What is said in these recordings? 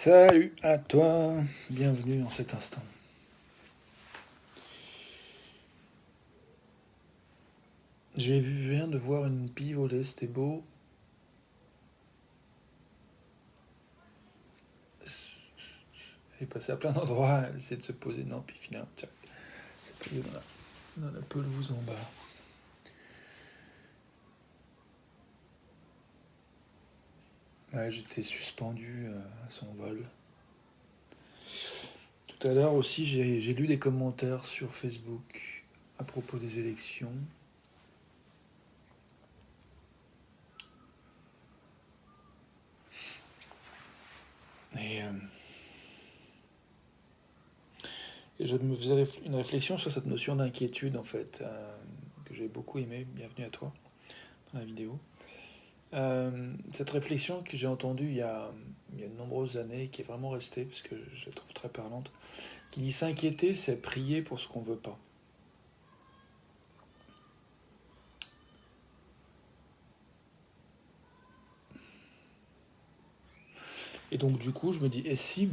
Salut à toi, bienvenue dans cet instant. Je viens de voir une pie voler, c'était beau. Elle est passée à plein d'endroits, elle essaie de se poser, non, puis finalement, tiens, c'est pas lieu dans la pelouse en bas. Ouais, j'étais suspendu à son vol. Tout à l'heure aussi, j'ai lu des commentaires sur Facebook à propos des élections. Et je me faisais une réflexion sur cette notion d'inquiétude, en fait, que j'ai beaucoup aimé. Bienvenue à toi dans la vidéo. Cette réflexion que j'ai entendue il y a de nombreuses années, qui est vraiment restée, parce que je la trouve très parlante, qui dit s'inquiéter, c'est prier pour ce qu'on veut pas. Et donc du coup, je me dis, et si,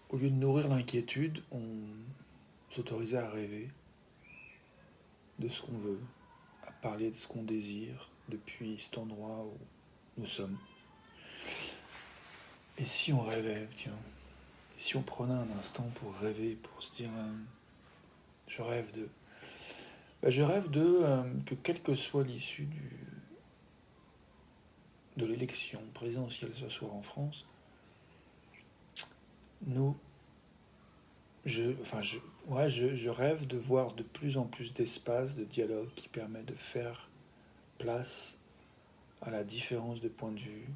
au lieu de nourrir l'inquiétude, on s'autorisait à rêver de ce qu'on veut, à parler de ce qu'on désire depuis cet endroit où nous sommes. Et si on rêvait, tiens, et si on prenait un instant pour rêver, pour se dire, je rêve de... je rêve que quelle que soit l'issue de l'élection présidentielle ce soir en France, nous, je rêve de voir de plus en plus d'espace de dialogue qui permet de faire place à la différence de point de vue,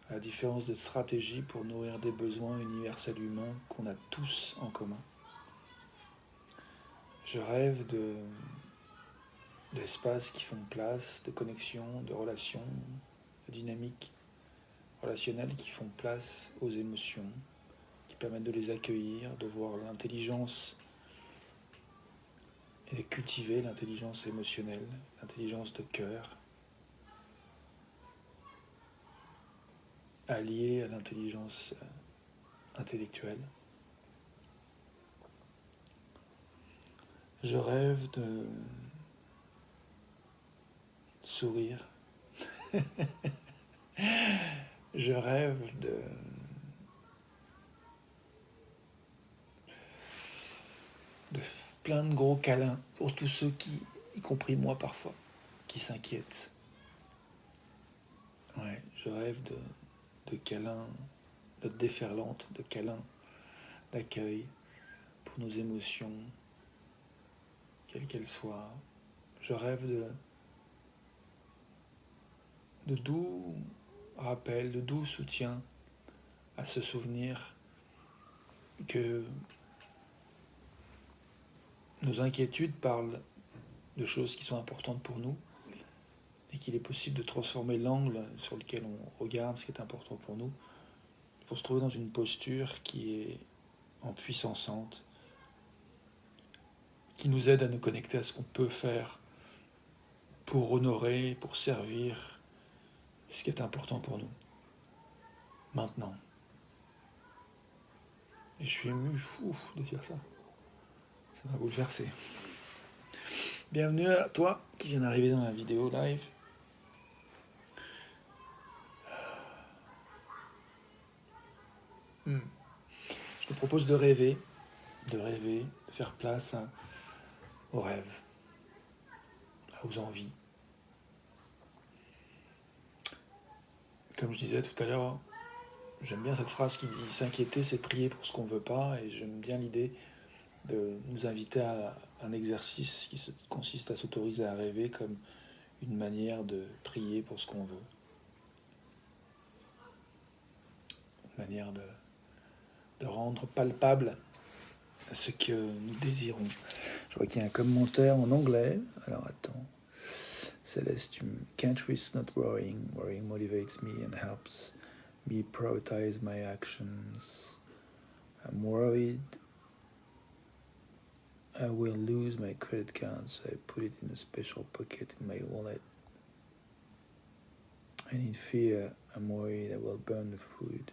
à la différence de stratégie pour nourrir des besoins universels humains qu'on a tous en commun. Je rêve d'espaces qui font place, de connexions, de relations, de dynamiques relationnelles qui font place aux émotions, qui permettent de les accueillir, de voir l'intelligence et de cultiver l'intelligence émotionnelle, l'intelligence de cœur, alliée à l'intelligence intellectuelle. Je rêve de sourire. Je rêve de plein de gros câlins pour tous ceux qui, y compris moi parfois, qui s'inquiètent. Ouais, je rêve de câlins, de déferlantes, de câlins, d'accueil pour nos émotions, quelles qu'elles soient. Je rêve de doux rappels, de doux soutiens à se souvenir que nos inquiétudes parlent de choses qui sont importantes pour nous et qu'il est possible de transformer l'angle sur lequel on regarde ce qui est important pour nous pour se trouver dans une posture qui est en puissançante, qui nous aide à nous connecter à ce qu'on peut faire pour honorer, pour servir ce qui est important pour nous. Maintenant. Et je suis ému, fou de dire ça. Ça m'a bouleversé. Bienvenue à toi qui viens d'arriver dans la vidéo live. Je te propose de rêver, de faire place aux rêves, aux envies. Comme je disais tout à l'heure, j'aime bien cette phrase qui dit « s'inquiéter, c'est prier pour ce qu'on ne veut pas » et j'aime bien l'idée de nous inviter à un exercice qui consiste à s'autoriser à rêver comme une manière de prier pour ce qu'on veut. Une manière de rendre palpable ce que nous désirons. Je vois qu'il y a un commentaire en anglais. Alors attends. Céleste, can't risk not worrying. Worrying motivates me and helps me prioritize my actions. I'm worried I will lose my credit card, so I put it in a special pocket in my wallet. And in fear, I'm worried I will burn the food.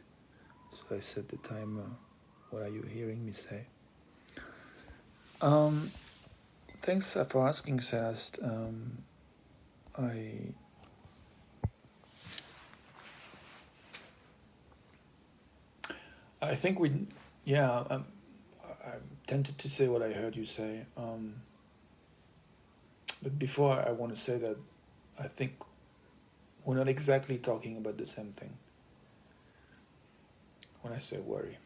So I set the timer. What are you hearing me say? Thanks for asking, Celeste. I think I'm tempted to say what I heard you say. But before, I want to say that I think we're not exactly talking about the same thing when I say worry.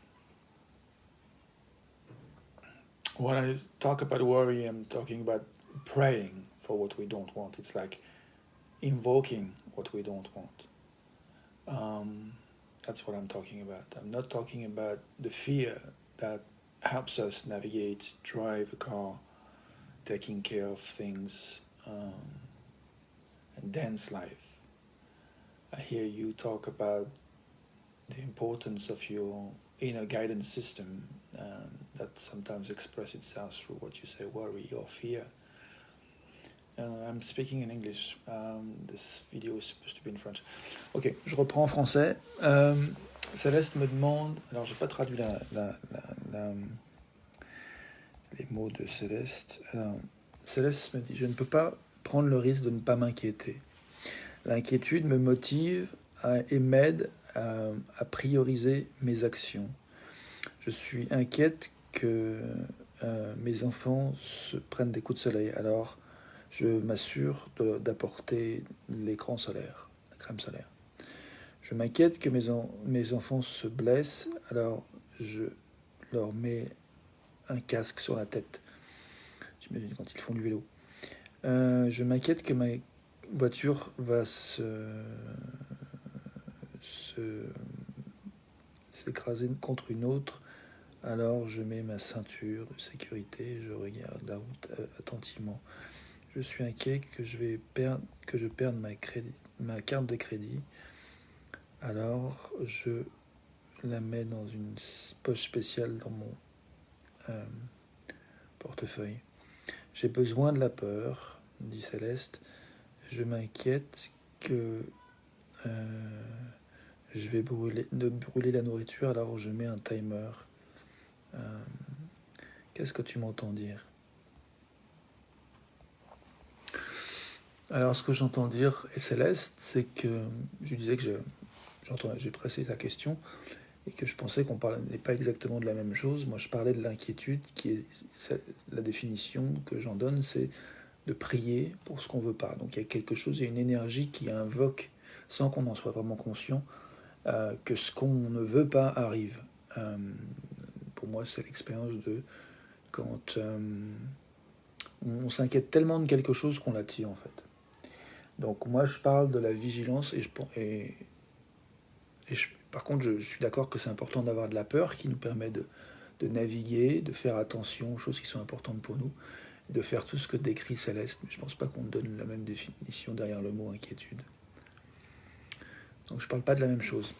When I talk about worry, I'm talking about praying for what we don't want. It's like invoking what we don't want. That's what I'm talking about. I'm not talking about the fear that helps us navigate, drive a car, taking care of things, and dance life. I hear you talk about the importance of your inner guidance system that sometimes express itself through what you say, worry or fear. I'm speaking in English. This video is supposed to be in French. Ok, je reprends en français. Céleste me demande, alors j'ai pas traduit les mots de Céleste. Céleste me dit, je ne peux pas prendre le risque de ne pas m'inquiéter. L'inquiétude me motive et m'aide à prioriser mes actions. Je suis inquiète que mes enfants se prennent des coups de soleil, alors je m'assure d'apporter l'écran solaire, la crème solaire. Je m'inquiète que mes enfants se blessent, alors je leur mets un casque sur la tête. J'imagine quand ils font du vélo. Je m'inquiète que ma voiture va s'écraser contre une autre, alors je mets ma ceinture de sécurité, je regarde la route attentivement. Je suis inquiet que je perde ma carte de crédit, alors je la mets dans une poche spéciale dans mon portefeuille. J'ai besoin de la peur, dit Céleste. Je m'inquiète que je vais brûler la nourriture, alors je mets un timer. Qu'est-ce que tu m'entends dire ? Alors, ce que j'entends dire, et Céleste, c'est que je disais que j'ai pressé ta question et que je pensais qu'on parlait pas exactement de la même chose. Moi, je parlais de l'inquiétude, la définition que j'en donne, c'est de prier pour ce qu'on veut pas. Donc, il y a quelque chose, il y a une énergie qui invoque, sans qu'on en soit vraiment conscient, que ce qu'on ne veut pas arrive. Pour moi, c'est l'expérience de quand on s'inquiète tellement de quelque chose qu'on l'attire, en fait. Donc moi, je parle de la vigilance par contre, je suis d'accord que c'est important d'avoir de la peur qui nous permet de naviguer, de faire attention aux choses qui sont importantes pour nous, de faire tout ce que décrit Céleste. Mais je ne pense pas qu'on donne la même définition derrière le mot inquiétude. Donc je ne parle pas de la même chose.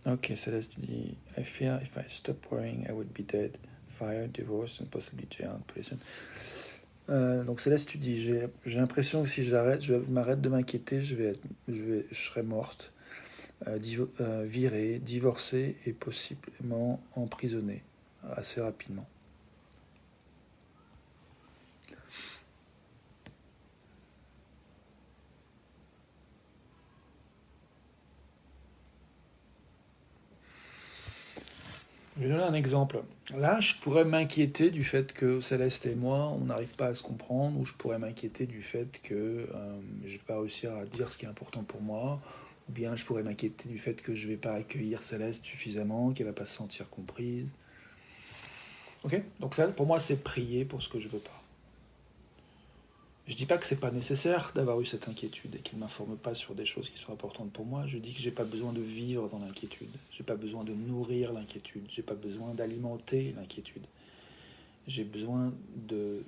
Ok, Céleste dit « I fear if I stop worrying, I would be dead, fired, divorced and possibly jailed, prison. » Donc Céleste, tu dis j'ai l'impression que si je m'arrête de m'inquiéter, je serai morte, virée, divorcée et possiblement emprisonnée assez rapidement. Je vais donner un exemple. Là, je pourrais m'inquiéter du fait que Céleste et moi, on n'arrive pas à se comprendre, ou je pourrais m'inquiéter du fait que je ne vais pas réussir à dire ce qui est important pour moi, ou bien je pourrais m'inquiéter du fait que je ne vais pas accueillir Céleste suffisamment, qu'elle ne va pas se sentir comprise. Ok ? Donc ça, pour moi, c'est prier pour ce que je ne veux pas. Je dis pas que c'est pas nécessaire d'avoir eu cette inquiétude et qu'elle m'informe pas sur des choses qui sont importantes pour moi. Je dis que j'ai pas besoin de vivre dans l'inquiétude. J'ai pas besoin de nourrir l'inquiétude. J'ai pas besoin d'alimenter l'inquiétude. J'ai besoin de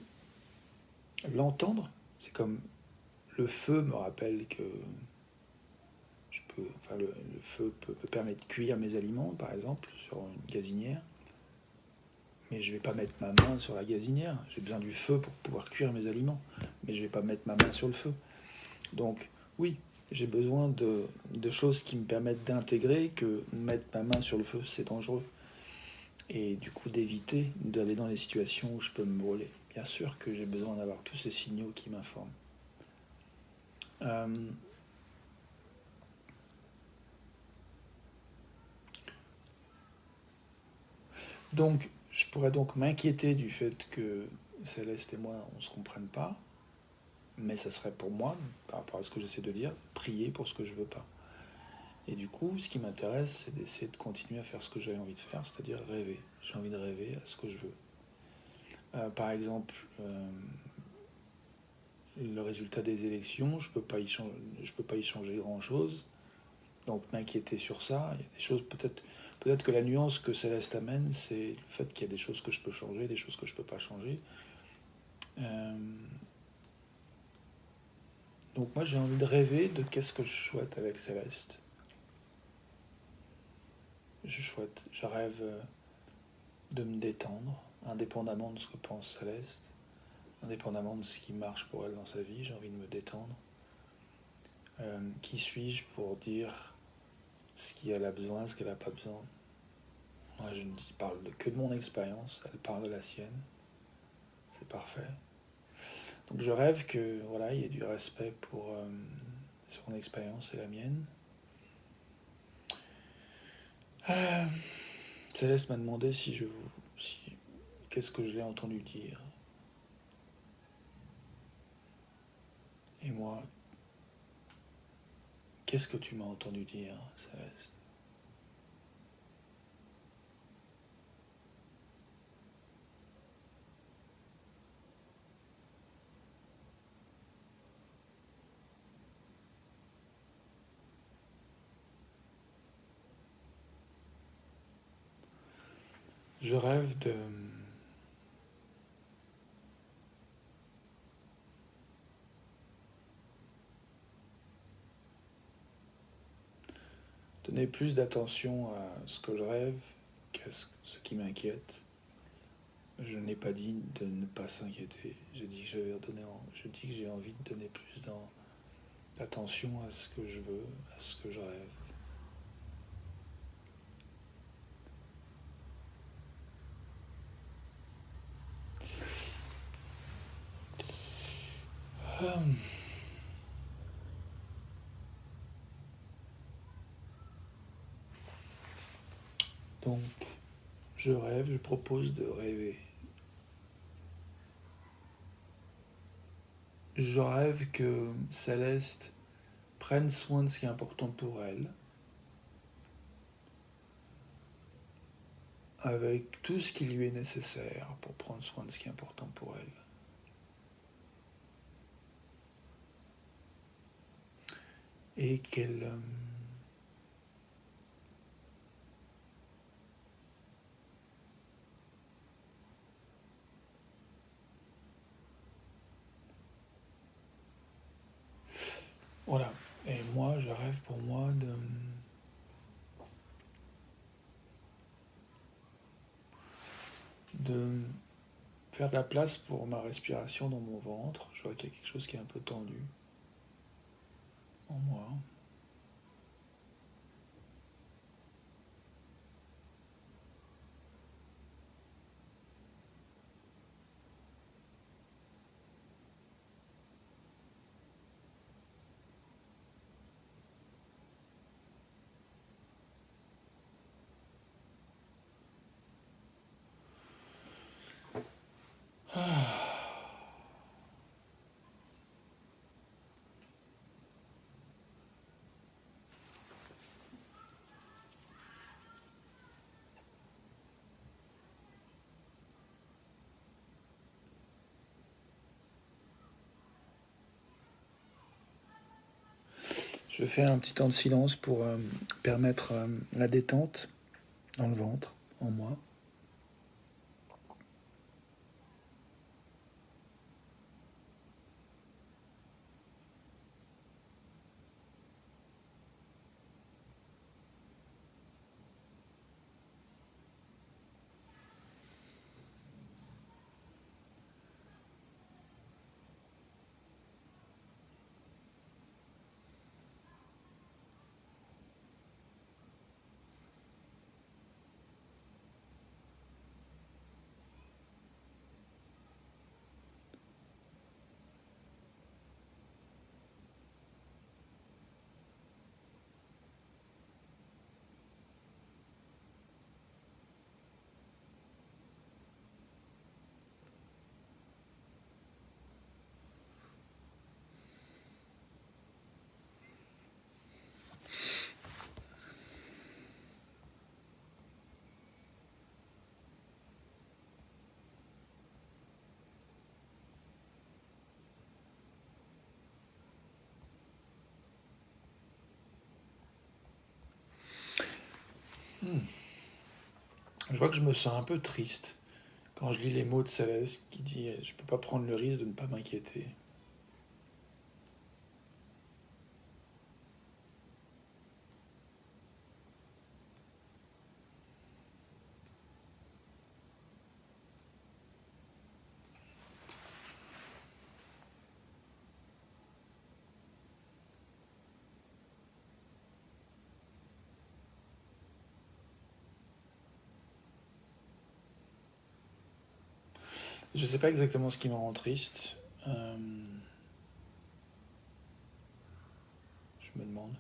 l'entendre. C'est comme le feu me rappelle que le feu peut me permettre de cuire mes aliments, par exemple, sur une gazinière. Mais je ne vais pas mettre ma main sur la gazinière. J'ai besoin du feu pour pouvoir cuire mes aliments. Mais je ne vais pas mettre ma main sur le feu. Donc, oui, J'ai besoin de choses qui me permettent d'intégrer que mettre ma main sur le feu, c'est dangereux. Et du coup, d'éviter d'aller dans les situations où je peux me brûler. Bien sûr que j'ai besoin d'avoir tous ces signaux qui m'informent. Euh, donc, je pourrais donc m'inquiéter du fait que Céleste et moi, on ne se comprenne pas, mais ça serait pour moi, par rapport à ce que j'essaie de dire, prier pour ce que je veux pas. Et du coup, ce qui m'intéresse, c'est d'essayer de continuer à faire ce que j'ai envie de faire, c'est-à-dire rêver. J'ai envie de rêver à ce que je veux. Par exemple, le résultat des élections, je peux pas y changer grand-chose. Donc m'inquiéter sur ça, il y a des choses peut-être que la nuance que Céleste amène, c'est le fait qu'il y a des choses que je peux changer, des choses que je peux pas changer. Euh, donc moi j'ai envie de rêver de qu'est-ce que je souhaite avec Céleste. Je rêve de me détendre, indépendamment de ce que pense Céleste, indépendamment de ce qui marche pour elle dans sa vie, j'ai envie de me détendre. Qui suis-je pour dire ce qu'elle a besoin, ce qu'elle n'a pas besoin? Moi, je ne parle que de mon expérience, elle parle de la sienne, c'est parfait. Donc je rêve que voilà, il y ait du respect pour son expérience et la mienne. Euh, Céleste m'a demandé si qu'est-ce que je l'ai entendu dire. Et moi, qu'est-ce que tu m'as entendu dire, Céleste? Je rêve de donner plus d'attention à ce que je rêve qu'à ce qui m'inquiète. Je n'ai pas dit de ne pas s'inquiéter. Je dis que j'ai envie de donner plus d'attention à ce que je veux, à ce que je rêve. Donc, je propose de rêver. Je rêve que Céleste prenne soin de ce qui est important pour elle, avec tout ce qui lui est nécessaire pour prendre soin de ce qui est important pour elle. Et qu'elle voilà. Et moi, je rêve pour moi de faire de la place pour ma respiration dans mon ventre. Je vois qu'il y a quelque chose qui est un peu tendu en moi. Je fais un petit temps de silence pour permettre la détente dans le ventre, en moi. Je vois que je me sens un peu triste quand je lis les mots de Céleste qui dit « Je peux pas prendre le risque de ne pas m'inquiéter ». Je sais pas exactement ce qui me rend triste. Je me demande.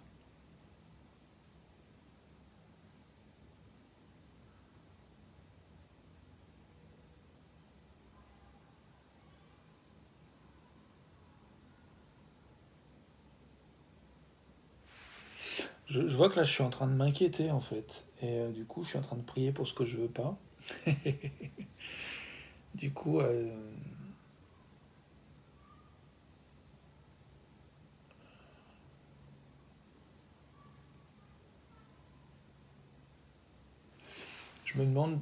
Je vois que là, je suis en train de m'inquiéter, en fait. Et du coup, je suis en train de prier pour ce que je veux pas. Du coup, je me demande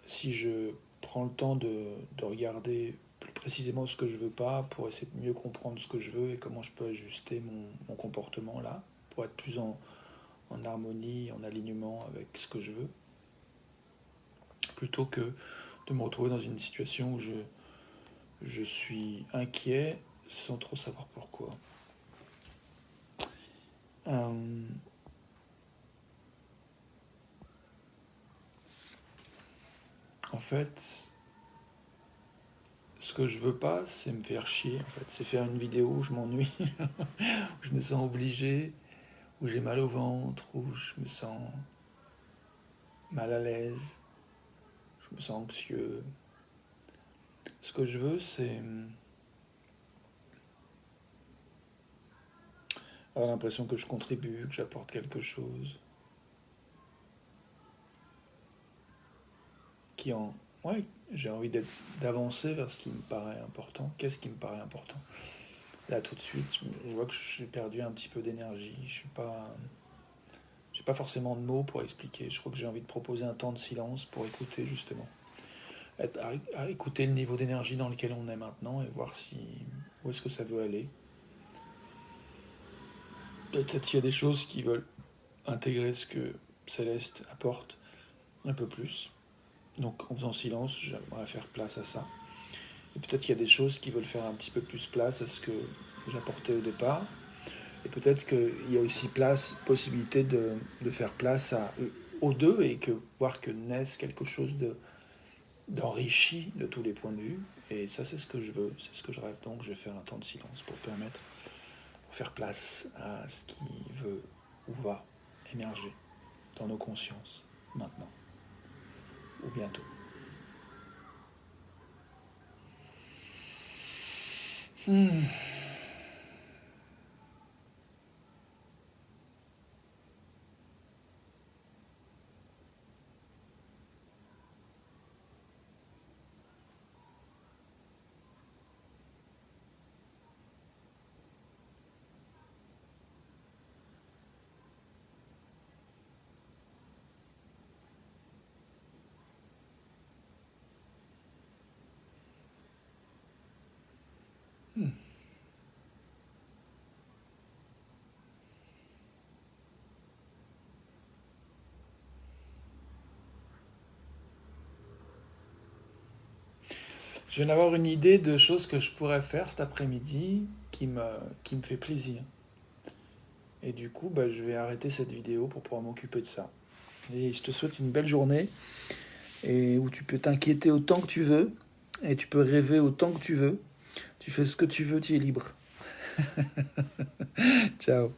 si je prends le temps de regarder plus précisément ce que je veux pas pour essayer de mieux comprendre ce que je veux et comment je peux ajuster mon comportement là pour être plus en harmonie, en alignement avec ce que je veux, plutôt que de me retrouver dans une situation où je suis inquiet sans trop savoir pourquoi. Euh, en fait, ce que je veux pas, c'est me faire chier. En fait, c'est faire une vidéo où je m'ennuie, où je me sens obligé, où j'ai mal au ventre, où je me sens mal à l'aise, je me sens anxieux. Ce que je veux, c'est avoir l'impression que je contribue, que j'apporte quelque chose, qui en... Ouais, j'ai envie d'avancer vers ce qui me paraît important. Qu'est-ce qui me paraît important? Là, tout de suite, je vois que j'ai perdu un petit peu d'énergie. J'ai pas forcément de mots pour expliquer. Je crois que j'ai envie de proposer un temps de silence pour écouter justement. À écouter le niveau d'énergie dans lequel on est maintenant et voir si où est-ce que ça veut aller. Peut-être qu'il y a des choses qui veulent intégrer ce que Céleste apporte un peu plus. Donc en faisant silence, j'aimerais faire place à ça. Et peut-être qu'il y a des choses qui veulent faire un petit peu plus place à ce que j'apportais au départ. Et peut-être qu'il y a aussi possibilité de faire place aux deux et voir que naisse quelque chose d'enrichi de tous les points de vue. Et ça, c'est ce que je veux, c'est ce que je rêve. Donc, je vais faire un temps de silence pour faire place à ce qui veut ou va émerger dans nos consciences, maintenant ou bientôt. Hmm. Hmm. Je viens d'avoir une idée de choses que je pourrais faire cet après-midi qui me fait plaisir. Et du coup, bah, je vais arrêter cette vidéo pour pouvoir m'occuper de ça. Et je te souhaite une belle journée et où tu peux t'inquiéter autant que tu veux et tu peux rêver autant que tu veux. Tu fais ce que tu veux, tu es libre. Ciao.